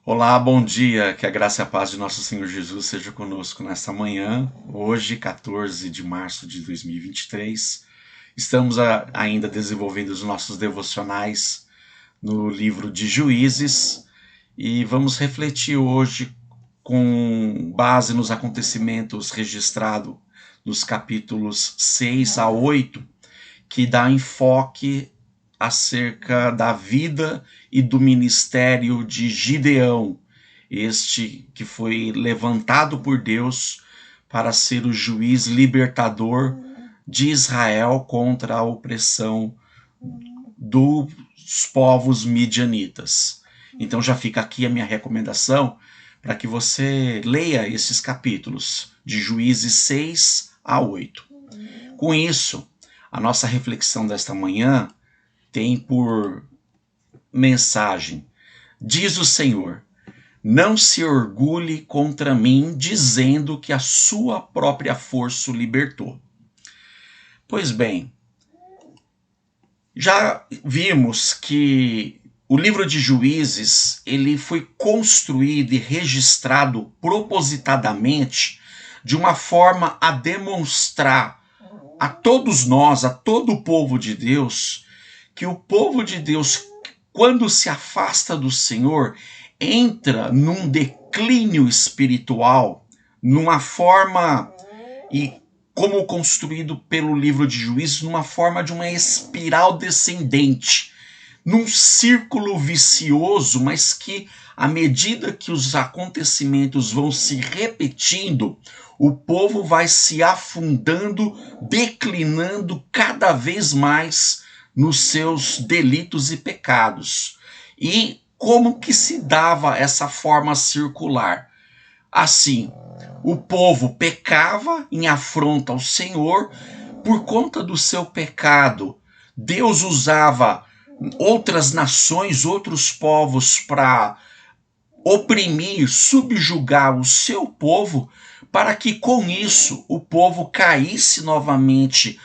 Olá, bom dia. Que a graça e a paz de nosso Senhor Jesus seja conosco nesta manhã, hoje, 14 de março de 2023. Estamos ainda desenvolvendo os nossos devocionais no livro de Juízes e vamos refletir hoje com base nos acontecimentos registrados nos capítulos 6 a 8, que dá enfoque acerca da vida e do ministério de Gideão, este que foi levantado por Deus para ser o juiz libertador de Israel contra a opressão dos povos midianitas. Então já fica aqui a minha recomendação para que você leia esses capítulos de Juízes 6 a 8. Com isso, a nossa reflexão desta manhã tem por mensagem: diz o Senhor, não se orgulhe contra mim, dizendo que a sua própria força o libertou. Pois bem, já vimos que o livro de Juízes ele foi construído e registrado propositadamente de uma forma a demonstrar a todos nós, a todo o povo de Deus, que o povo de Deus, quando se afasta do Senhor, entra num declínio espiritual, numa forma, e como construído pelo livro de Juízes, numa forma de uma espiral descendente, num círculo vicioso, mas que, à medida que os acontecimentos vão se repetindo, o povo vai se afundando, declinando cada vez mais nos seus delitos e pecados. E como que se dava essa forma circular? Assim, o povo pecava em afronta ao Senhor. Por conta do seu pecado, Deus usava outras nações, outros povos para oprimir, subjugar o seu povo, para que com isso o povo caísse novamente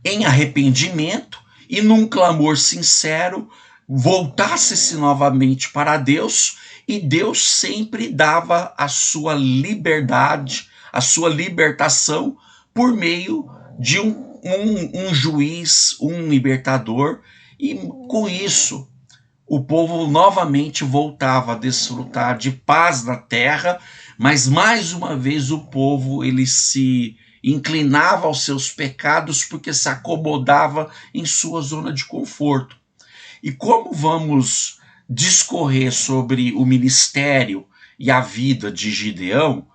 em arrependimento e num clamor sincero voltasse-se novamente para Deus, e Deus sempre dava a sua liberdade, a sua libertação por meio de um juiz, um libertador, e com isso o povo novamente voltava a desfrutar de paz na terra, mas mais uma vez o povo ele se inclinava aos seus pecados porque se acomodava em sua zona de conforto. E como vamos discorrer sobre o ministério e a vida de Gideão,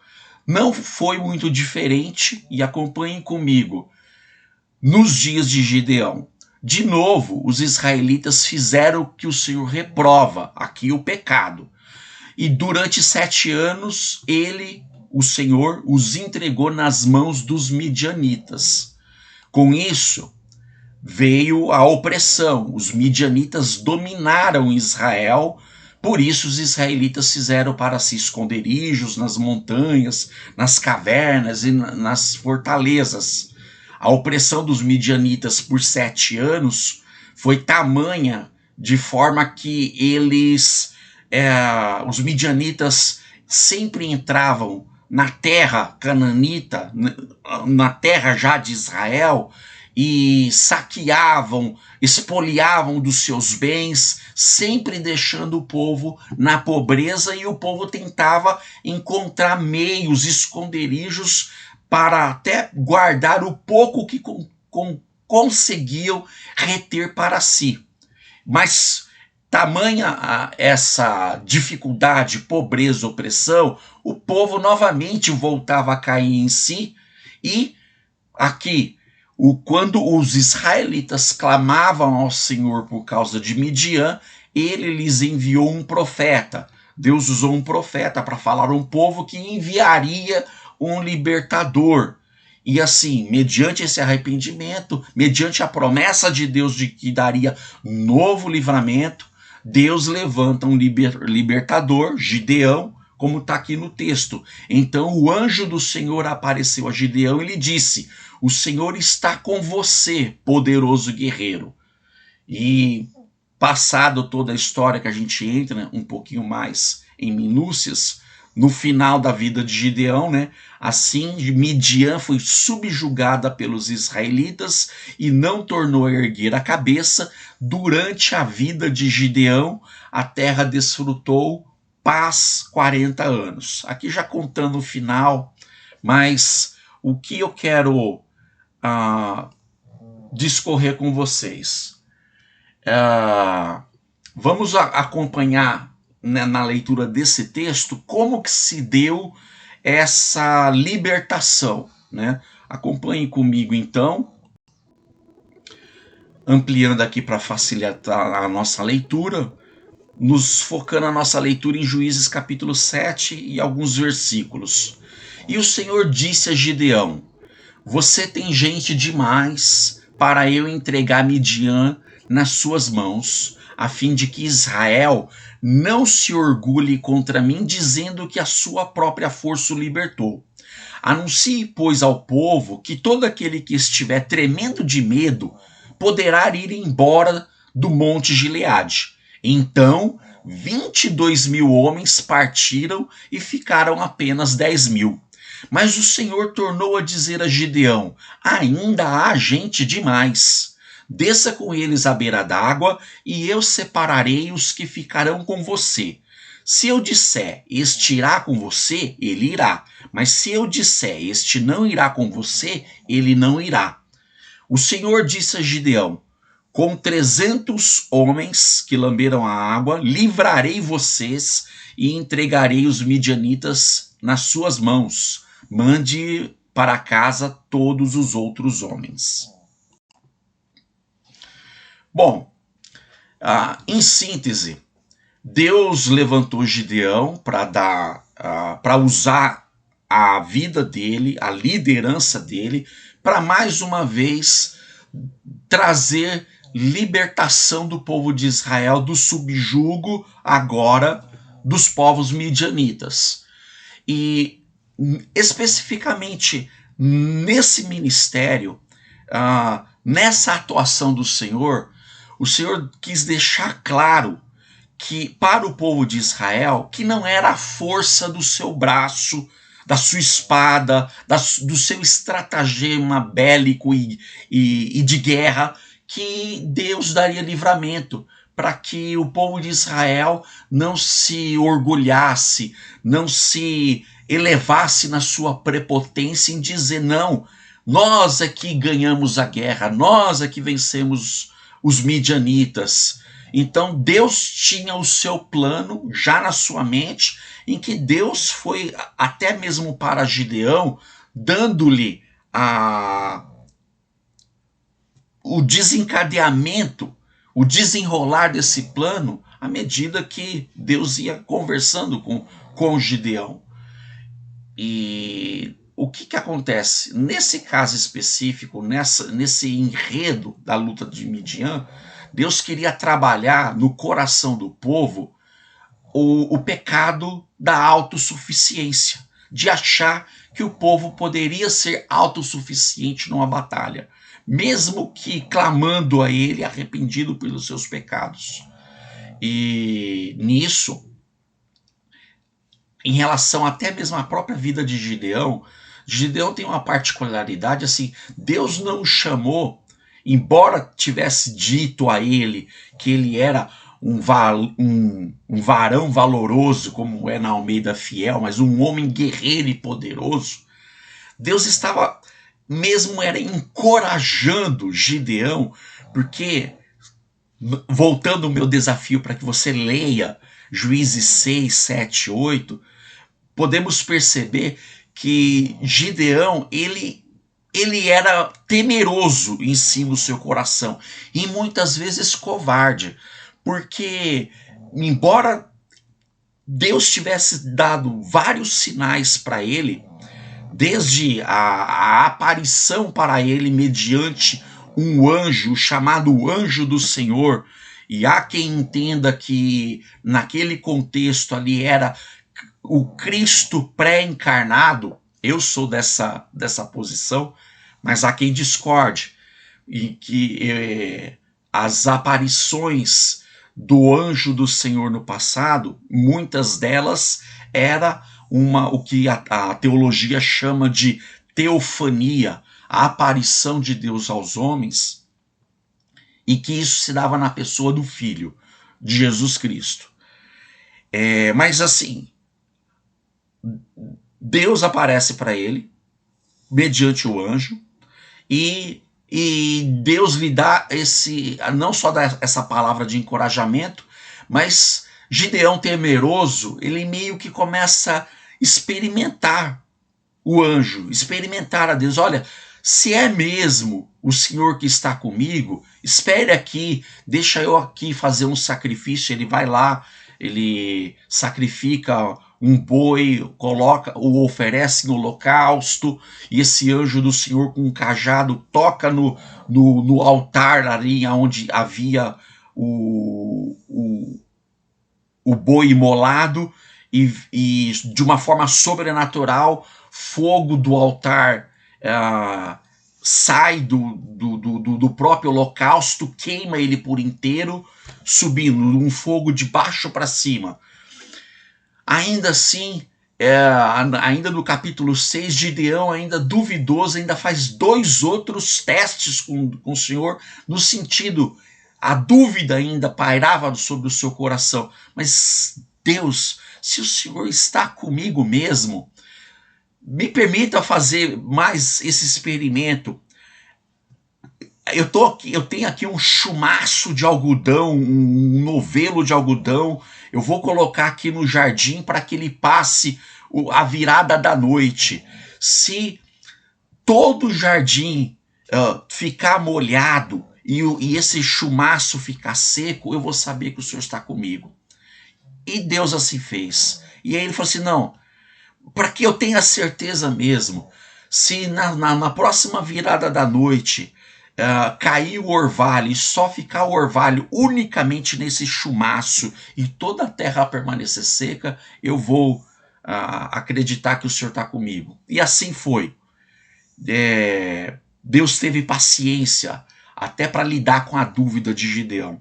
não foi muito diferente, e acompanhem comigo, nos dias de Gideão. De novo, os israelitas fizeram o que o Senhor reprova, aqui o pecado. E durante 7 anos, o Senhor, os entregou nas mãos dos midianitas. Com isso, veio a opressão. Os midianitas dominaram Israel, por isso os israelitas fizeram para si esconderijos nas montanhas, nas cavernas e nas fortalezas. A opressão dos midianitas por 7 anos foi tamanha, de forma que os midianitas sempre entravam na terra cananita, na terra já de Israel, e saqueavam, expoliavam dos seus bens, sempre deixando o povo na pobreza, e o povo tentava encontrar meios, esconderijos, para até guardar o pouco que conseguiam reter para si. Mas tamanha essa dificuldade, pobreza, opressão, o povo novamente voltava a cair em si, e aqui, quando os israelitas clamavam ao Senhor por causa de Midian, ele lhes enviou um profeta. Deus usou um profeta para falar a um povo que enviaria um libertador. E assim, mediante esse arrependimento, mediante a promessa de Deus de que daria novo livramento, Deus levanta um libertador, Gideão, como está aqui no texto. Então o anjo do Senhor apareceu a Gideão e lhe disse: o Senhor está com você, poderoso guerreiro. E passado toda a história que a gente entra um pouquinho mais em minúcias, no final da vida de Gideão, né? Assim, Midian foi subjugada pelos israelitas e não tornou a erguer a cabeça. Durante a vida de Gideão, a terra desfrutou paz 40 anos. Aqui já contando o final, mas o que eu quero discorrer com vocês. Vamos acompanhar, né, na leitura desse texto como que se deu essa libertação, né? Acompanhe comigo então, ampliando aqui para facilitar a nossa leitura, nos focando a nossa leitura em Juízes capítulo 7 e alguns versículos. E o Senhor disse a Gideão: você tem gente demais para eu entregar Midian nas suas mãos, a fim de que Israel não se orgulhe contra mim, dizendo que a sua própria força o libertou. Anuncie, pois, ao povo que todo aquele que estiver tremendo de medo poderá ir embora do monte Gileade. Então, 22.000 homens partiram e ficaram apenas 10.000. Mas o Senhor tornou a dizer a Gideão: ainda há gente demais. Desça com eles à beira d'água, e eu separarei os que ficarão com você. Se eu disser, este irá com você, ele irá. Mas se eu disser, este não irá com você, ele não irá. O Senhor disse a Gideão: com 300 homens que lamberam a água, livrarei vocês e entregarei os midianitas nas suas mãos. Mande para casa todos os outros homens. Bom, em síntese, Deus levantou Gideão para usar a vida dele, a liderança dele, para mais uma vez trazer libertação do povo de Israel do subjugo agora dos povos midianitas. E especificamente nesse ministério, nessa atuação do Senhor, o Senhor quis deixar claro que para o povo de Israel, que não era a força do seu braço, da sua espada, do seu estratagema bélico e de guerra, que Deus daria livramento, para que o povo de Israel não se orgulhasse, não se elevasse na sua prepotência em dizer: não, nós é que ganhamos a guerra, nós é que vencemos os midianitas. Então Deus tinha o seu plano já na sua mente, em que Deus foi até mesmo para Gideão, dando-lhe o desencadeamento, o desenrolar desse plano, à medida que Deus ia conversando com Gideão. E o que acontece? Nesse caso específico, nesse enredo da luta de Midian, Deus queria trabalhar no coração do povo o pecado da autossuficiência, de achar que o povo poderia ser autossuficiente numa batalha, mesmo que clamando a ele, arrependido pelos seus pecados. E nisso, em relação até mesmo à própria vida de Gideão, Gideão tem uma particularidade assim: Deus não o chamou, embora tivesse dito a ele que ele era um varão valoroso, como é na Almeida Fiel, mas um homem guerreiro e poderoso. Deus estava mesmo encorajando Gideão, porque, voltando ao meu desafio para que você leia Juízes 6, 7, 8, podemos perceber que Gideão, ele era temeroso em si no seu coração, e muitas vezes covarde, porque embora Deus tivesse dado vários sinais para ele, desde a aparição para ele mediante um anjo chamado Anjo do Senhor, e há quem entenda que naquele contexto ali era o Cristo pré-encarnado. Eu sou dessa posição, mas há quem discorde, e que as aparições do anjo do Senhor no passado, muitas delas era o que a teologia chama de teofania, a aparição de Deus aos homens, e que isso se dava na pessoa do Filho, de Jesus Cristo. Mas assim, Deus aparece para ele, mediante o anjo, e Deus lhe dá não só dá essa palavra de encorajamento, mas Gideão temeroso, ele meio que começa a experimentar o anjo, experimentar a Deus. Olha, se é mesmo o Senhor que está comigo, espere aqui, deixa eu aqui fazer um sacrifício. Ele vai lá, ele sacrifica um boi, o oferece em holocausto, e esse anjo do Senhor com um cajado toca no altar ali onde havia o boi imolado, e de uma forma sobrenatural, fogo do altar sai do próprio holocausto, queima ele por inteiro, subindo um fogo de baixo para cima. Ainda assim, ainda no capítulo 6, Gideão, ainda duvidoso, ainda faz 2 outros testes com o Senhor, no sentido, a dúvida ainda pairava sobre o seu coração. Mas Deus, se o Senhor está comigo mesmo, me permita fazer mais esse experimento. Eu tenho aqui um chumaço de algodão, um novelo de algodão. Eu vou colocar aqui no jardim para que ele passe a virada da noite. Se todo o jardim ficar molhado e esse chumaço ficar seco, eu vou saber que o Senhor está comigo. E Deus assim fez. E aí ele falou assim, não, para que eu tenha certeza mesmo, se na próxima virada da noite cair o orvalho e só ficar o orvalho unicamente nesse chumaço e toda a terra permanecer seca, eu vou acreditar que o Senhor está comigo. E assim foi. Deus teve paciência até para lidar com a dúvida de Gideão.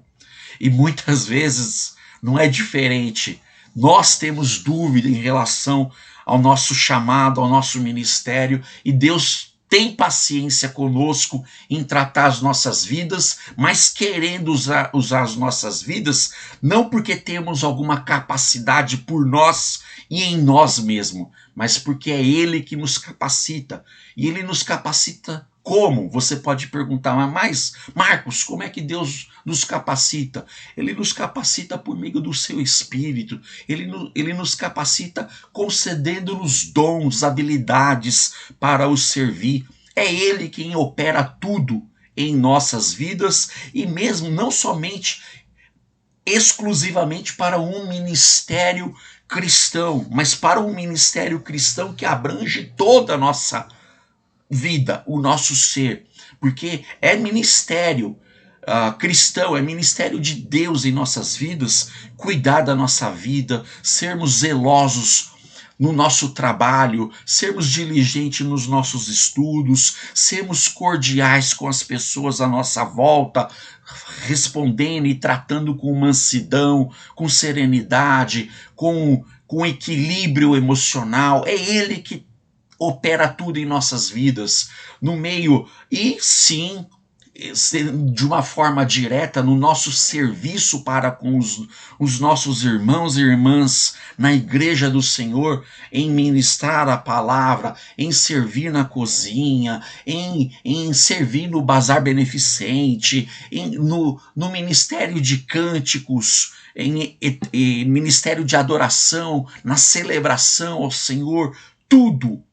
E muitas vezes não é diferente. Nós temos dúvida em relação ao nosso chamado, ao nosso ministério, e Deus tem paciência conosco em tratar as nossas vidas, mas querendo usar as nossas vidas, não porque temos alguma capacidade por nós e em nós mesmos, mas porque é Ele que nos capacita. E Ele nos capacita como? Você pode perguntar, mas Marcos, como é que Deus nos capacita? Ele nos capacita por meio do seu Espírito. Ele nos capacita concedendo-nos dons, habilidades para o servir. É Ele quem opera tudo em nossas vidas, e mesmo não somente exclusivamente para um ministério cristão, mas para um ministério cristão que abrange toda a nossa vida, o nosso ser, porque é ministério cristão, é ministério de Deus em nossas vidas, cuidar da nossa vida, sermos zelosos no nosso trabalho, sermos diligentes nos nossos estudos, sermos cordiais com as pessoas à nossa volta, respondendo e tratando com mansidão, com serenidade, com equilíbrio emocional. É Ele que opera tudo em nossas vidas, no meio, e sim, de uma forma direta, no nosso serviço para com os nossos irmãos e irmãs na igreja do Senhor, em ministrar a palavra, em servir na cozinha, em servir no bazar beneficente, no ministério de cânticos, em ministério de adoração, na celebração ao Senhor, tudo.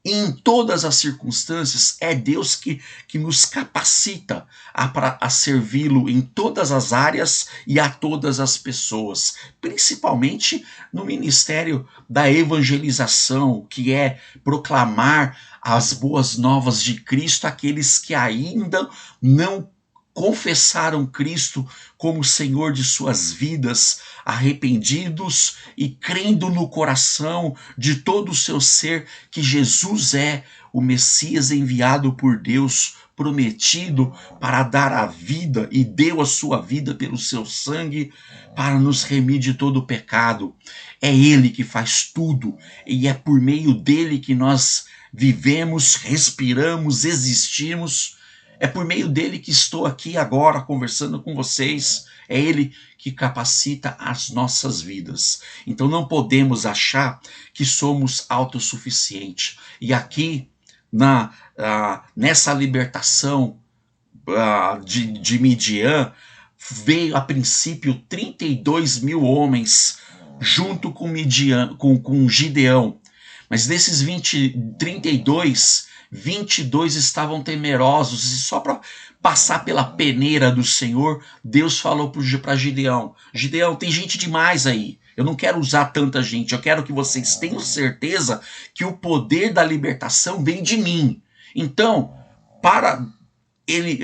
Em todas as circunstâncias, é Deus que nos capacita a servi-lo em todas as áreas e a todas as pessoas, principalmente no ministério da evangelização, que é proclamar as boas novas de Cristo àqueles que ainda não confessaram Cristo como Senhor de suas vidas, arrependidos e crendo no coração de todo o seu ser que Jesus é o Messias enviado por Deus prometido para dar a vida e deu a sua vida pelo seu sangue para nos remir de todo o pecado. É Ele que faz tudo e é por meio dele que nós vivemos, respiramos, existimos. É por meio dele que estou aqui agora conversando com vocês. É ele que capacita as nossas vidas. Então não podemos achar que somos autossuficientes. E aqui, nessa libertação de Midian, veio a princípio 32 mil homens junto com Midian, com Gideão. Mas desses 32, 22 estavam temerosos, e só para passar pela peneira do Senhor, Deus falou para Gideão: Gideão, tem gente demais aí. Eu não quero usar tanta gente. Eu quero que vocês tenham certeza que o poder da libertação vem de mim. Então, para ele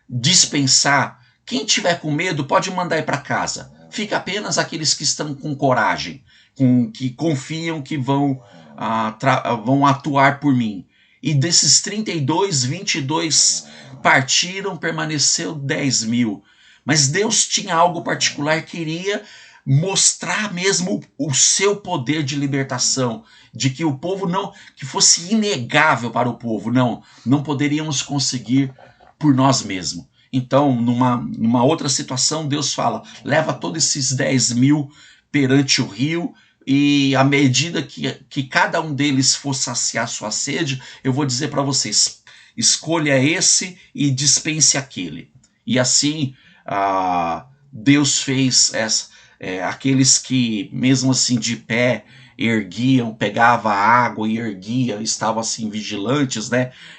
dispensar, quem tiver com medo pode mandar ir para casa. Fica apenas aqueles que estão com coragem, que confiam que vão atuar por mim. E desses 32, 22 partiram, permaneceu 10 mil. Mas Deus tinha algo particular, queria mostrar mesmo o seu poder de libertação, de que o povo que fosse inegável para o povo, não poderíamos conseguir por nós mesmos. Então, numa outra situação, Deus fala: leva todos esses 10 mil perante o rio, e à medida que cada um deles for saciar sua sede, eu vou dizer para vocês: escolha esse e dispense aquele. E assim Deus fez aqueles que, mesmo assim de pé, erguiam, pegava água e erguia, estavam assim vigilantes,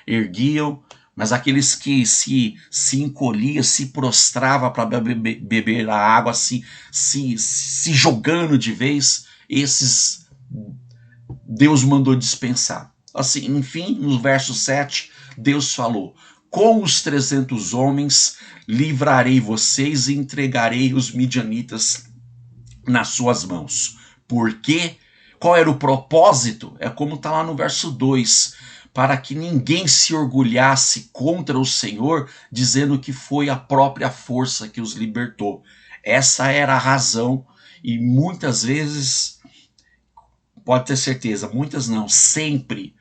erguiam. Mas aqueles que se encolhia, se prostrava para beber a água, se jogando de vez, esses Deus mandou dispensar. Assim, enfim, no verso 7, Deus falou: com os 300 homens livrarei vocês e entregarei os midianitas nas suas mãos. Por quê? Qual era o propósito? É como está lá no verso 2: para que ninguém se orgulhasse contra o Senhor, dizendo que foi a própria força que os libertou. Essa era a razão, e muitas vezes, pode ter certeza, muitas não, sempre,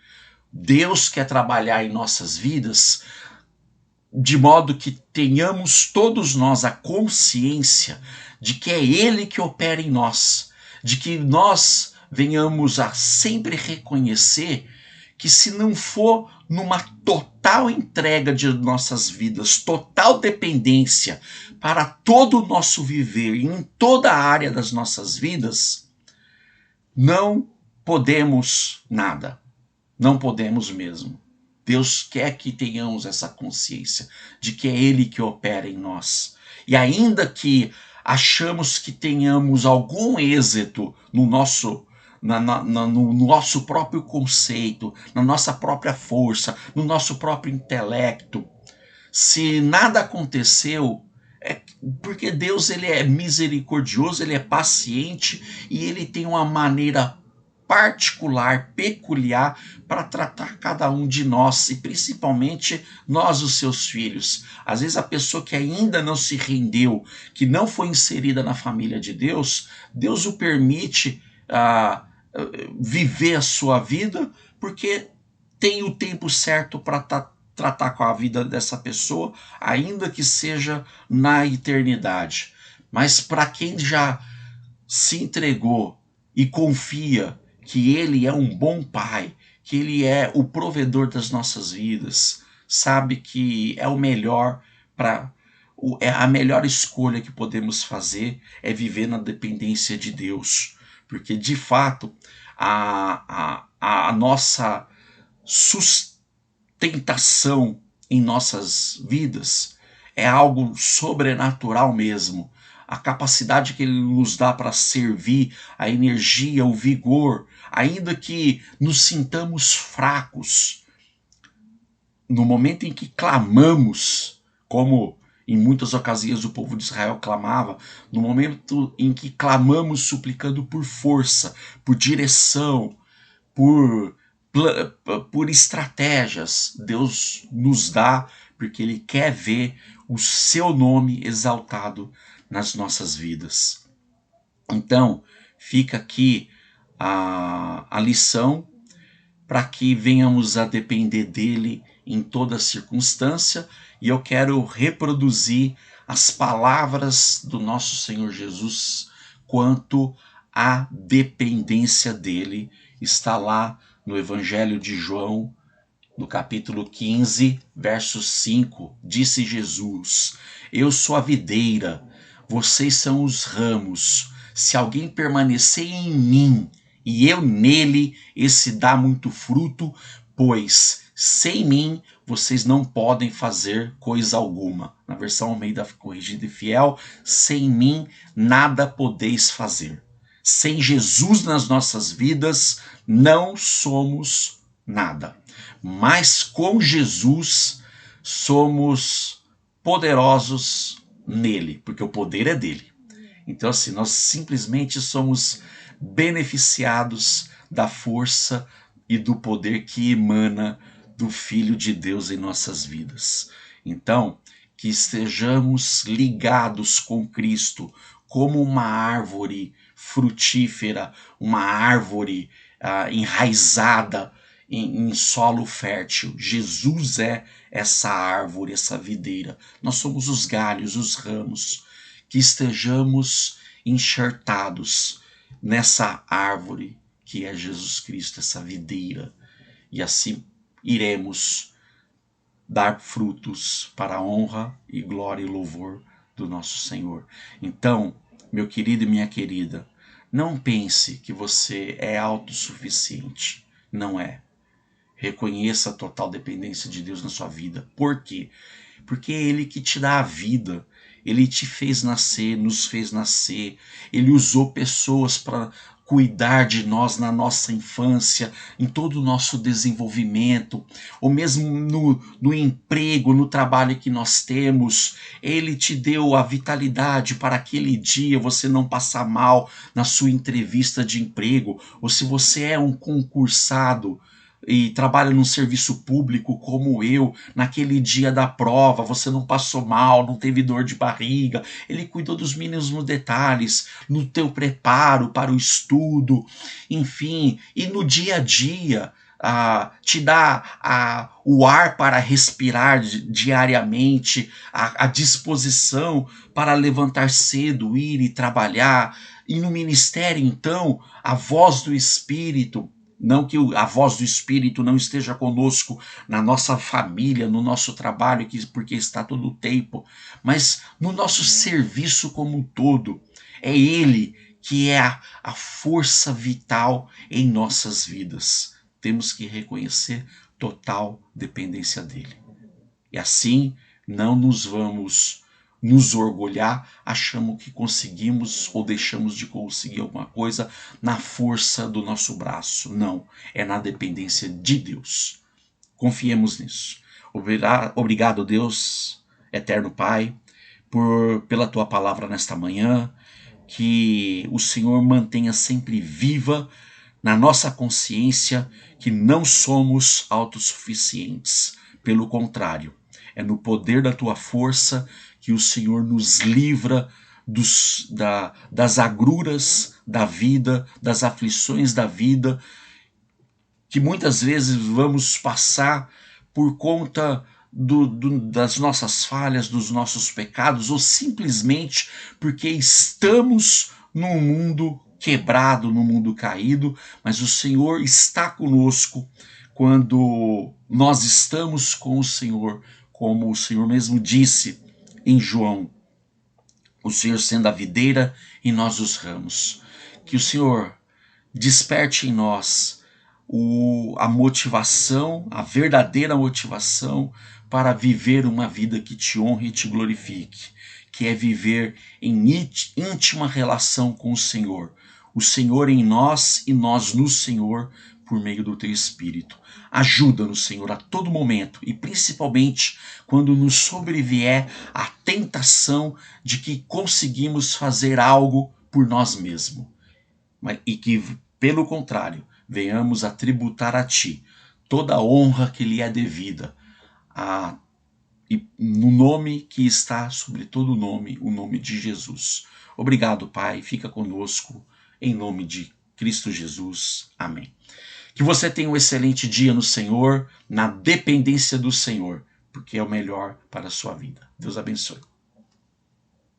Deus quer trabalhar em nossas vidas de modo que tenhamos todos nós a consciência de que é Ele que opera em nós, de que nós venhamos a sempre reconhecer que, se não for numa total entrega de nossas vidas, total dependência para todo o nosso viver e em toda a área das nossas vidas, não podemos nada. Não podemos mesmo. Deus quer que tenhamos essa consciência de que é Ele que opera em nós. E ainda que achamos que tenhamos algum êxito no nosso próprio conceito, na nossa própria força, no nosso próprio intelecto, se nada aconteceu, é porque Deus, ele é misericordioso, ele é paciente e ele tem uma maneira particular, peculiar, para tratar cada um de nós, e principalmente nós, os seus filhos. Às vezes a pessoa que ainda não se rendeu, que não foi inserida na família de Deus, Deus o permite viver a sua vida, porque tem o tempo certo para tratar com a vida dessa pessoa, ainda que seja na eternidade. Mas para quem já se entregou e confia que Ele é um bom Pai, que Ele é o provedor das nossas vidas, sabe que é o melhor a melhor escolha que podemos fazer é viver na dependência de Deus, porque de fato a nossa sustentação em nossas vidas é algo sobrenatural mesmo. A capacidade que Ele nos dá para servir, a energia, o vigor, ainda que nos sintamos fracos, no momento em que clamamos, como em muitas ocasiões o povo de Israel clamava, no momento em que clamamos suplicando por força, por direção, por por estratégias. Deus nos dá porque Ele quer ver o seu nome exaltado nas nossas vidas. Então, fica aqui a lição para que venhamos a depender dele em toda circunstância, e eu quero reproduzir as palavras do nosso Senhor Jesus quanto à dependência dele. Está lá no Evangelho de João, no capítulo 15, verso 5, disse Jesus: Eu sou a videira, vocês são os ramos. Se alguém permanecer em mim e eu nele, esse dá muito fruto, pois sem mim vocês não podem fazer coisa alguma. Na versão Almeida Corrigida e Fiel, sem mim nada podeis fazer. Sem Jesus nas nossas vidas, não somos nada. Mas com Jesus somos poderosos nele, porque o poder é dele. Então, assim, nós simplesmente somos beneficiados da força e do poder que emana do Filho de Deus em nossas vidas. Então, que estejamos ligados com Cristo como uma árvore frutífera, uma árvore enraizada em solo fértil. Jesus é essa árvore, essa videira. Nós somos os galhos, os ramos. Que estejamos enxertados nessa árvore que é Jesus Cristo, essa videira, e assim iremos dar frutos para a honra e glória e louvor do nosso Senhor. Então, meu querido e minha querida, não pense que você é autossuficiente. Não é. Reconheça a total dependência de Deus na sua vida. Por quê? Porque é Ele que te dá a vida. Ele te fez nascer, nos fez nascer. Ele usou pessoas para cuidar de nós na nossa infância, em todo o nosso desenvolvimento, ou mesmo no emprego, no trabalho que nós temos. Ele te deu a vitalidade para aquele dia você não passar mal na sua entrevista de emprego, ou se você é um concursado e trabalha num serviço público como eu, naquele dia da prova, você não passou mal, não teve dor de barriga, ele cuidou dos mínimos detalhes, no teu preparo para o estudo, enfim, e no dia a dia, te dá o ar para respirar diariamente, a disposição para levantar cedo, ir e trabalhar, e no ministério então, a voz do Espírito. Não que a voz do Espírito não esteja conosco na nossa família, no nosso trabalho, porque está todo o tempo, mas no nosso serviço como um todo. É Ele que é a força vital em nossas vidas. Temos que reconhecer total dependência dele. E assim não nos vamos nos orgulhar, achamos que conseguimos ou deixamos de conseguir alguma coisa na força do nosso braço. Não, é na dependência de Deus. Confiemos nisso. Obrigado, Deus, eterno Pai, pela tua palavra nesta manhã, que o Senhor mantenha sempre viva na nossa consciência que não somos autossuficientes. Pelo contrário, é no poder da tua força que o Senhor nos livra das agruras da vida, das aflições da vida, que muitas vezes vamos passar por conta das nossas falhas, dos nossos pecados, ou simplesmente porque estamos num mundo quebrado, num mundo caído, mas o Senhor está conosco quando nós estamos com o Senhor, como o Senhor mesmo disse em João, o Senhor sendo a videira e nós os ramos. Que o Senhor desperte em nós a motivação, a verdadeira motivação para viver uma vida que te honre e te glorifique, que é viver em íntima relação com o Senhor em nós e nós no Senhor, por meio do teu Espírito. Ajuda-nos, Senhor, a todo momento, e principalmente quando nos sobrevier a tentação de que conseguimos fazer algo por nós mesmos, e que, pelo contrário, venhamos a tributar a Ti toda a honra que lhe é devida, e no nome que está sobre todo nome, o nome de Jesus. Obrigado, Pai, fica conosco, em nome de Cristo Jesus. Amém. Que você tenha um excelente dia no Senhor, na dependência do Senhor, porque é o melhor para a sua vida. Deus abençoe.